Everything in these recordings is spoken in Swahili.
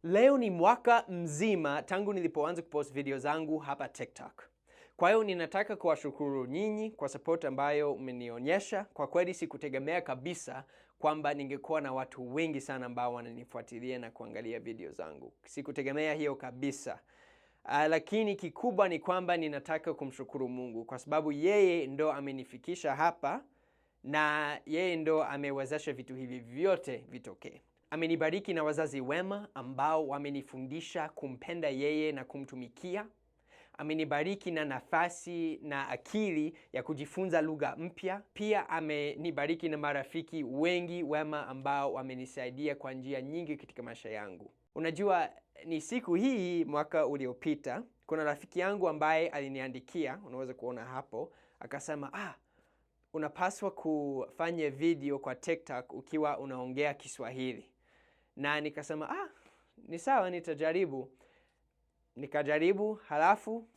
Leo ni mwaka mzima tangu nilipoanza kupost video zangu hapa TikTok. Kwa hiyo ninataka kuwashukuru nyinyi kwa support ambayo mmenionyesha. Kwa kweli sikutegemea kabisa kwamba ningekuwa na watu wengi sana ambao wananifuatilia na kuangalia video zangu. Sikutegemea hiyo kabisa. Lakini kikubwa ni kwamba ninataka kumshukuru Mungu kwa sababu yeye ndo amenifikisha hapa na yeye ndo amewezesha vitu hivi vyote vitokee. Amenibariki na wazazi wema ambao wamenifundisha kumpenda yeye na kumtumikia. Amenibariki na nafasi na akili ya kujifunza lugha mpya. Pia amenibariki na marafiki wengi wema ambao wamenisaidia kwa njia nyingi katika maisha yangu. Unajua, ni siku hii mwaka uliopita, kuna rafiki yangu ambaye aliniandikia, unaweza kuona hapo, akasema, unapaswa kufanya video kwa TikTok ukiwa unaongea Kiswahili. Na nikasema, ni sawa, nitajaribu. Nikajaribu, halafu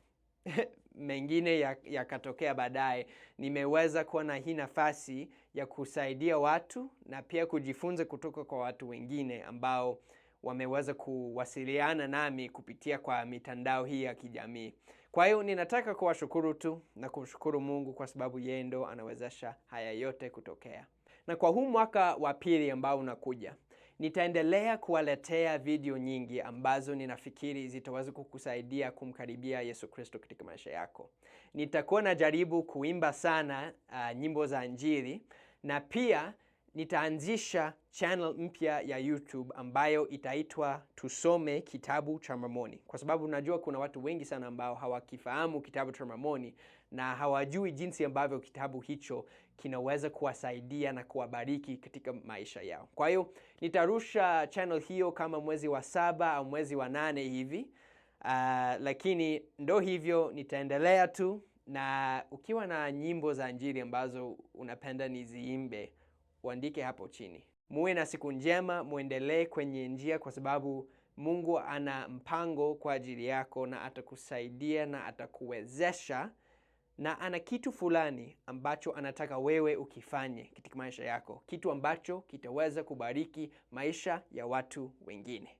mengine yakatokea baadaye. Nimeweza kuwa na hii nafasi ya kusaidia watu na pia kujifunza kutoka kwa watu wengine ambao wameweza kuwasiliana nami kupitia kwa mitandao hii ya kijamii. Kwa hiyo ninataka kuwashukuru tu na kumshukuru Mungu kwa sababu yeye ndo anawezesha haya yote kutokea. Na kwa huu mwaka wa pili ambao unakuja, nitaendelea kuwaletea video nyingi ambazo ninafikiri zitaweza kukusaidia kumkaribia Yesu Kristo katika maisha yako. Nitakuwa najaribu kuimba sana nyimbo za Injili, na pia nitaanzisha channel mpya ya YouTube ambayo itaitwa Tusome Kitabu cha Mormoni. Kwa sababu najua kuna watu wengi sana ambao hawakifahamu kitabu cha Mormoni na hawajui jinsi ambavyo kitabu hicho kinaweza kuwasaidia na kuwabariki katika maisha yao. Kwa hiyo nitarusha channel hiyo kama mwezi wa 7 au mwezi wa 8 hivi. Lakini ndo hivyo, nitaendelea tu, na ukiwa na nyimbo za Injili ambazo unapenda niziimbe, uandike hapo chini. Muwe na siku njema, muendelee kwenye njia kwa sababu Mungu ana mpango kwa ajili yako na atakusaidia na atakuwezesha, na ana kitu fulani ambacho anataka wewe ukifanye katika maisha yako. Kitu ambacho kitaweza kubariki maisha ya watu wengine.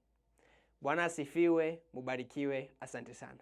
Bwana asifiwe, mubarikiwe, asante sana.